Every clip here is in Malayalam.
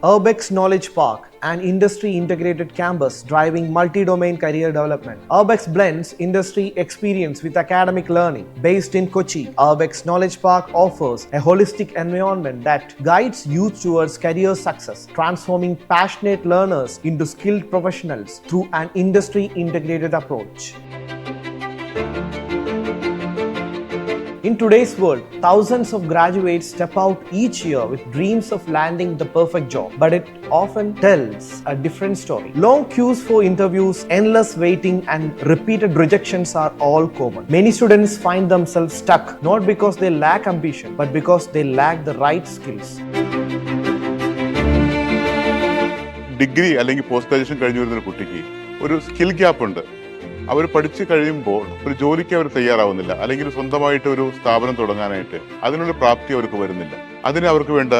Urbex Knowledge Park, an industry-integrated campus driving multi-domain career development. Urbex blends industry experience with academic learning. Based in Kochi, Urbex Knowledge Park offers a holistic environment that guides youth towards career success, transforming passionate learners into skilled professionals through an industry-integrated approach. In today's world, thousands of graduates step out each year with dreams of landing the perfect job, but it often tells a different story. Long queues for interviews, endless waiting, and repeated rejections are all common. Many students find themselves stuck not because they lack ambition, but because they lack the right skills. Degree അല്ലെങ്കിൽ പോസ്റ്റ് ഗ്രാജുവേഷൻ കഴിഞ്ഞു വരുന്ന കുട്ടിക്ക് ഒരു സ്കിൽ ഗ്യാപ്പ് ഉണ്ട്. അവർ പഠിച്ചു കഴിയുമ്പോൾ ഒരു ജോലിക്ക് അവർ തയ്യാറാവുന്നില്ല, അല്ലെങ്കിൽ സ്വന്തമായിട്ട് ഒരു സ്ഥാപനം തുടങ്ങാനായിട്ട് അതിനുള്ള പ്രാപ്തി അവർക്ക് വരുന്നില്ല. അതിന് അവർക്ക് വേണ്ട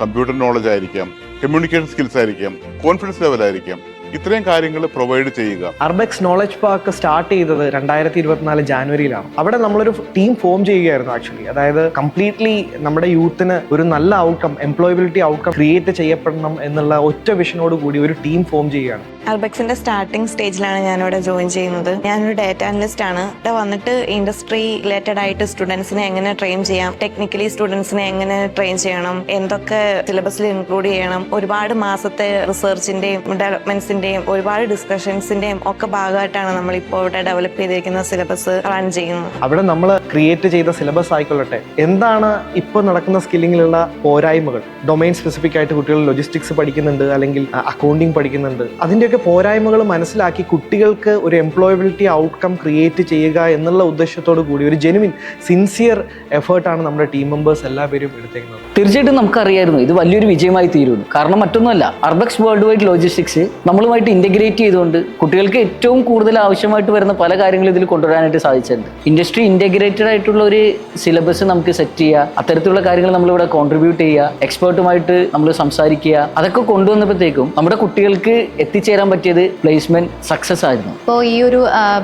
കമ്പ്യൂട്ടർ നോളജ് ആയിരിക്കാം, കമ്മ്യൂണിക്കേഷൻ സ്കിൽസ് ആയിരിക്കാം, കോൺഫിഡൻസ് ലെവൽ ആയിരിക്കാം, ഇത്രയും കാര്യങ്ങൾ പ്രൊവൈഡ് ചെയ്യുക. അർബെക്സ് നോളജ് പാർക്ക് സ്റ്റാർട്ട് ചെയ്തത് 2024 ജാനുവരിയിലാണ്. അവിടെ നമ്മളൊരു ടീം ഫോം ചെയ്യുകയായിരുന്നു ആക്ച്വലി. അതായത് കംപ്ലീറ്റ്ലി നമ്മുടെ യൂത്തിന് ഒരു നല്ല ഔട്ട്കം, എംപ്ലോയബിലിറ്റി ഔട്ട്കം ക്രിയേറ്റ് ചെയ്യപ്പെടണം എന്നുള്ള ഒറ്റ വിഷനോട് കൂടി ഒരു ടീം ഫോം ചെയ്യുകയാണ്. അർബെക്സിന്റെ സ്റ്റാർട്ടിംഗ് സ്റ്റേജിലാണ് ഞാനിവിടെ ജോയിൻ ചെയ്യുന്നത്. ഞാനൊരു ഡാറ്റ അനലിസ്റ്റ് ആണ്. ഇവിടെ വന്നിട്ട് ഇൻഡസ്ട്രി റിലേറ്റഡ് ആയിട്ട് സ്റ്റുഡൻസിനെ എങ്ങനെ ട്രെയിൻ ചെയ്യാം, ടെക്നിക്കലി സ്റ്റുഡൻസിനെ എങ്ങനെ ട്രെയിൻ ചെയ്യണം, എന്തൊക്കെ സിലബസിൽ ഇൻക്ലൂഡ് ചെയ്യണം, ഒരുപാട് മാസത്തെ റിസർച്ചിന്റെയും ഡെവലപ്മെന്റ്സിന്റെയും ഒരുപാട് ഡിസ്കഷൻസിന്റെയും ഒക്കെ ഭാഗമായിട്ടാണ് നമ്മളിപ്പോൾ ഇവിടെ ഡെവലപ്പ് ചെയ്തിരിക്കുന്ന സിലബസ് റൺ ചെയ്യുന്നത്. അവിടെ നമ്മൾ ക്രിയേറ്റ് ചെയ്ത സിലബസ് ആയിക്കൊള്ളട്ടെ, എന്താണ് ഇപ്പോൾ നടക്കുന്ന സ്കില്ലിങ്ങിലുള്ള പോരായ്മകൾ, ഡൊമൈൻ സ്പെസിഫിക് ആയിട്ട് കുട്ടികൾ ലോജിസ്റ്റിക്സ് പഠിക്കുന്നുണ്ട്, അല്ലെങ്കിൽ അക്കൗണ്ടിങ് പഠിക്കുന്നുണ്ട്, അതിൻ്റെയൊക്കെ പോരായ്മകൾ മനസ്സിലാക്കി കുട്ടികൾക്ക് ഒരു എംപ്ലോയബിലിറ്റി ഔട്ട്കം ക്രിയേറ്റ് ചെയ്യുക എന്നുള്ള ഉദ്ദേശത്തോടു കൂടി ഒരു ജെനുവിൻ സിൻസിയർ എഫേർട്ടാണ് നമ്മുടെ ടീം മെമ്പേഴ്സ് എല്ലാവരും എടുത്തേക്കുന്നത്. തീർച്ചയായിട്ടും നമുക്കറിയായിരുന്നു ഇത് വലിയൊരു വിജയമായി തീരുന്നു. കാരണം മറ്റൊന്നുമല്ല, അർബെക്സ് വേൾഡ് വൈഡ് ലോജിസ്റ്റിക്സ് നമ്മളുമായിട്ട് ഇന്റഗ്രേറ്റ് ചെയ്തുകൊണ്ട് കുട്ടികൾക്ക് ഏറ്റവും കൂടുതൽ ആവശ്യമായിട്ട് വരുന്ന പല കാര്യങ്ങളും ഇതിൽ കൊണ്ടുവരാനായിട്ട് സാധിച്ചിട്ടുണ്ട്. ഇൻഡസ്ട്രി ഇന്റഗ്രേറ്റഡ് ആയിട്ടുള്ള ഒരു സിലബസ് നമുക്ക് സെറ്റ് ചെയ്യുക, അത്തരത്തിലുള്ള കാര്യങ്ങൾ നമ്മളിവിടെ കോൺട്രിബ്യൂട്ട് ചെയ്യുക, എക്സ്പേർട്ടുമായിട്ട് നമ്മൾ സംസാരിക്കുക, അതൊക്കെ കൊണ്ടുവന്നപ്പോഴത്തേക്കും നമ്മുടെ കുട്ടികൾക്ക് എത്തിച്ചേരാൻ പറ്റിയത് പ്ലേസ്മെന്റ് സക്സസ് ആയിരുന്നു. ഇപ്പോൾ ഈ ഒരു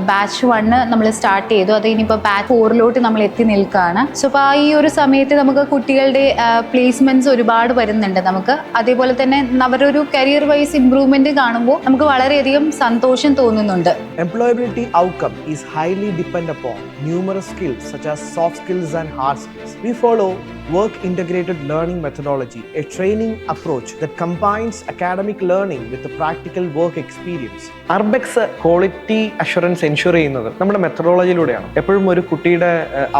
ബാച്ച് 1 നമ്മൾ സ്റ്റാർട്ട് ചെയ്തു, അത് ഇനിയിപ്പോൾ ബാച്ച് 4 നമ്മൾ എത്തി നിൽക്കുകയാണ്. സോ അപ്പോൾ ഈ ഒരു സമയത്ത് നമുക്ക് കുട്ടികളുടെ പ്ലേസ്മെന്റ്സ് ഒരുപാട് വരുന്നുണ്ട് നമുക്ക്. അതേപോലെ തന്നെ അവരൊരു കരിയർ വൈസ് ഇംപ്രൂവ്മെന്റ് കാണുമ്പോൾ നമുക്ക് വളരെയധികം സന്തോഷം തോന്നുന്നുണ്ട്. Employability outcome is highly dependent upon numerous skills such as soft skills and hard skills. We follow work integrated learning methodology, a training approach that combines academic learning with the practical work experience. Urbex quality assurance ensure ചെയ്യുന്നത് നമ്മുടെ മെത്തഡോളജിയിലൂടെയാണ്. എപ്പോഴും ഒരു കുട്ടിയുടെ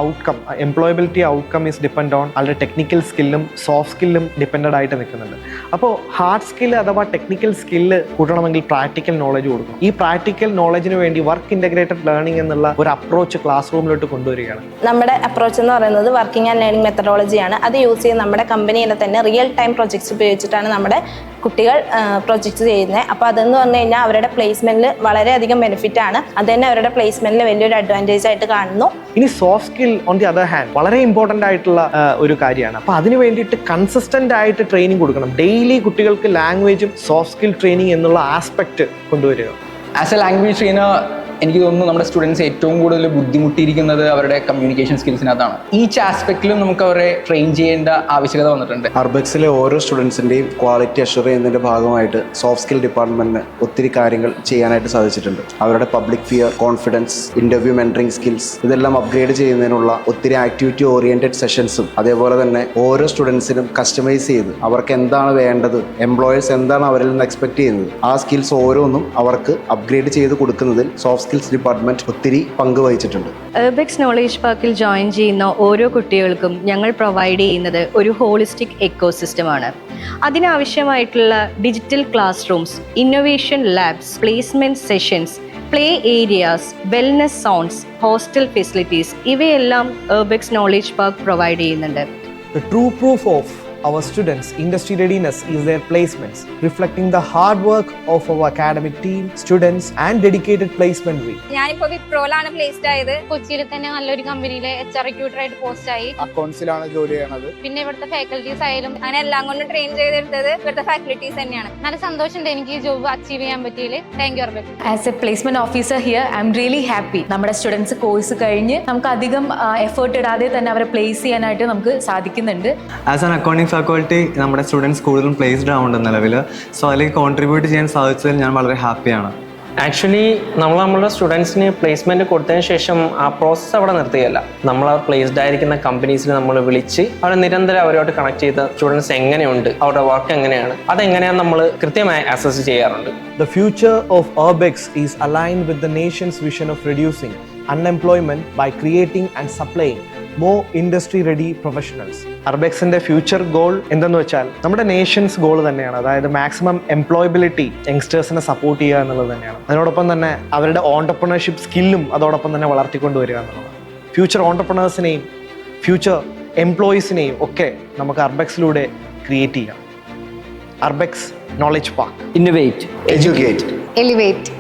outcome, employability outcome is depend on അവരുടെ ടെക്നിക്കൽ സ്കില്ലും സോഫ്റ്റ് സ്കില്ലും ഡിപ്പെൻഡഡ് ആയിട്ട് നിൽക്കുന്നുണ്ട്. അപ്പോൾ ഹാർഡ് സ്കില്ല് അഥവാ ടെക്നിക്കൽ സ്കില്ല് കൂട്ടണമെങ്കിൽ പ്രാക്ടിക്കൽ നോളജ് കൊടുക്കും. ഈ പ്രാക്ടിക്കൽ നോളജിന് വേണ്ടി വർക്ക് ഇൻ്റഗ്രേറ്റഡ് ലേണിംഗ് എന്നുള്ള ഒരു അപ്രോച്ച് ക്ലാസ് റൂമിലോട്ട് കൊണ്ടുവരികയാണ്. നമ്മുടെ അപ്രോച്ച് എന്ന് പറയുന്നത് വർക്കിംഗ് ആൻഡ് ലേണിംഗ് മെത്തഡോളജിയാണ്. അത് യൂസ് ചെയ്ത് നമ്മുടെ കമ്പനിയിലെ തന്നെ റിയൽ ടൈം പ്രൊജക്ട്സ് ഉപയോഗിച്ചിട്ടാണ് നമ്മുടെ കുട്ടികൾ പ്രൊജക്ട്സ് ചെയ്യുന്നത്. അപ്പോൾ അതെന്ന് പറഞ്ഞു കഴിഞ്ഞാൽ അവരുടെ പ്ലേസ്മെന്റിൽ വളരെയധികം ബെനിഫിറ്റ് ആണ്. അത് തന്നെ അവരുടെ പ്ലേസ്മെന്റിൽ വലിയൊരു അഡ്വാൻറ്റേജ് ആയിട്ട് കാണുന്നു. ഇനി soft skill on the other hand വളരെ ഇമ്പോർട്ടൻ്റ് ആയിട്ടുള്ള ഒരു കാര്യമാണ്. അപ്പോൾ അതിന് വേണ്ടിയിട്ട് കൺസിസ്റ്റന്റ് ആയിട്ട് ട്രെയിനിങ് കൊടുക്കണം. ഡെയിലി കുട്ടികൾക്ക് ലാംഗ്വേജും സോഫ്റ്റ് സ്കിൽ ട്രെയിനിങ് എന്നുള്ള ആസ്പെക്ട് കൊണ്ടുവരിക. ആസ് എ ലാംഗ്വേജ് ട്രെയിനർ എനിക്ക് തോന്നുന്നു നമ്മുടെ സ്റ്റുഡൻസ് ഏറ്റവും കൂടുതൽ ബുദ്ധിമുട്ടിയിരിക്കുന്നത് അവരുടെ കമ്മ്യൂണിക്കേഷൻ സ്കിൽസിനകത്താണ്. ഈച്ച് ആസ്പെക്റ്റിലും നമുക്ക് അവരെ ട്രെയിൻ ചെയ്യേണ്ട ആവശ്യകത വന്നിട്ടുണ്ട്. അർബെക്സിലെ ഓരോ സ്റ്റുഡൻസിൻ്റെയും ക്വാളിറ്റി അഷ്വർ ചെയ്യുന്നതിൻ്റെ ഭാഗമായിട്ട് സോഫ്റ്റ് സ്കിൽ ഡിപ്പാർട്ട്മെൻറ്റിന് ഒത്തിരി കാര്യങ്ങൾ ചെയ്യാനായിട്ട് സാധിച്ചിട്ടുണ്ട്. അവരുടെ public fear, confidence, interview mentoring skills ഇതെല്ലാം അപ്ഗ്രേഡ് ചെയ്യുന്നതിനുള്ള ഒത്തിരി ആക്ടിവിറ്റി ഓറിയൻറ്റഡ് സെഷൻസും, അതേപോലെ തന്നെ ഓരോ സ്റ്റുഡൻസിനും കസ്റ്റമൈസ് ചെയ്ത് അവർക്ക് എന്താണ് വേണ്ടത്, എംപ്ലോയേഴ്സ് എന്താണ് അവരിൽ നിന്ന് എക്സ്പെക്ട് ചെയ്യുന്നത്, ആ സ്കിൽസ് ഓരോന്നും അവർക്ക് അപ്ഗ്രേഡ് ചെയ്ത് കൊടുക്കുന്നതിൽ സോഫ്റ്റ് സ്കിൽസ് ഡിപ്പാർട്ട്മെന്റ് ഒത്തിരി പങ്കുവഹിച്ചിട്ടുണ്ട്. അർബെക്സ് നോളേജ് പാർക്കിൽ ജോയിൻ ചെയ്യുന്ന ഓരോ കുട്ടികൾക്കും ഞങ്ങൾ പ്രൊവൈഡ് ചെയ്യുന്നത് ഒരു ഹോളിസ്റ്റിക് എക്കോസിസ്റ്റമാണ്. അതിനാവശ്യമായിട്ടുള്ള digital class rooms, innovation labs, placement sessions, play areas, wellness zones, hostel facilities ഇവയെല്ലാം അർബെക്സ് നോളേജ് പാർക്ക് പ്രൊവൈഡ് ചെയ്യുന്നുണ്ട്. The true proof of our students' industry readiness is their placements, reflecting the hard work of our academic team, students and dedicated placement week. ഞാനിപ്പോ വിപ്രോയിലാണ് പ്ലേസ്ഡ് ആയത്. കൊച്ചിയിൽ തന്നെ നല്ലൊരു കമ്പനിയിലെ HR റിക്രൂട്ടർ ആയിട്ട് പോസ്റ്റ് ആയി. അക്കൗണ്ട്സിലാണ് ജോലി ചെയ്യണത്. പിന്നെ ഇവിടുത്തെ ഫാക്കൽറ്റീസ് ആയാലും അങ്ങനെ എല്ലാം കൊണ്ട് ട്രെയിൻ ചെയ്തെടുത്തത് ഇവിടുത്തെ ഫാക്കൽറ്റീസ് തന്നെയാണ്. നല്ല സന്തോഷമുണ്ട് എനിക്ക് ഈ ജോബ് അച്ചീവ് ചെയ്യാൻ പറ്റിയതിൽ. Thank you Urbex. As a placement officer here I am really happy. നമ്മുടെ സ്റ്റുഡൻസ് കോഴ്സ് കഴിഞ്ഞ് നമുക്ക് അധികം എഫേർട്ട് ഇടാതെ തന്നെ അവരെ പ്ലേസ് ചെയ്യാനായിട്ട് നമുക്ക് സാധിക്കുന്നുണ്ട്. ആസ് ആൻ അക്കൗണ്ടിംഗ് ഫാക്കൾട്ടി നമ്മുടെ സ്റ്റുഡൻസ് കൂടുതലും പ്ലേസ്ഡ് ആവുന്നുണ്ട് നിലവിൽ. സോ അതിലേക്ക് കോൺട്രിബ്യൂട്ട് ചെയ്യാൻ സാധിച്ചതിൽ ഞാൻ വളരെ ഹാപ്പിയാണ്. ആക്ച്വലി നമ്മളുടെ സ്റ്റുഡൻസിന് പ്ലേസ്മെൻറ്റ് കൊടുത്തതിന് ശേഷം ആ പ്രോസസ്സ് അവിടെ നിർത്തുകയല്ല. നമ്മൾ ആ പ്ലേസ്ഡ് ആയിരിക്കുന്ന കമ്പനീസിൽ നമ്മൾ വിളിച്ച് അവരെ നിരന്തരം അവരോട് കണക്ട് ചെയ്ത് സ്റ്റുഡൻസ് എങ്ങനെയുണ്ട്, അവരുടെ വർക്ക് എങ്ങനെയാണ്, അതെങ്ങനെയാണ് നമ്മൾ കൃത്യമായി അസസ് ചെയ്യാറുണ്ട്. The future of Urbex is aligned with the nation's vision of reducing unemployment by creating and supplying more industry-ready professionals. Urbexന്റെ ഫ്യൂച്ചർ ഗോൾ എന്തെന്ന് വെച്ചാൽ നമ്മുടെ നേഷൻസ് ഗോൾ തന്നെയാണ്. അതായത് മാക്സിമം എംപ്ലോയബിലിറ്റി യങ്സ്റ്റേഴ്സിനെ സപ്പോർട്ട് ചെയ്യുക എന്നുള്ളത് തന്നെയാണ്. അതിനോടൊപ്പം തന്നെ അവരുടെ ഓൺടർപ്രണർഷിപ്പ് സ്കില്ലും അതോടൊപ്പം തന്നെ വളർത്തിക്കൊണ്ടുവരിക എന്നുള്ളതാണ്. ഫ്യൂച്ചർ ഓൺടർപ്രണേഴ്സിനെയും ഫ്യൂച്ചർ എംപ്ലോയീസിനെയും ഒക്കെ നമുക്ക് അർബെക്സിലൂടെ ക്രിയേറ്റ് ചെയ്യാം. Urbex knowledge park. Innovate, educate, elevate.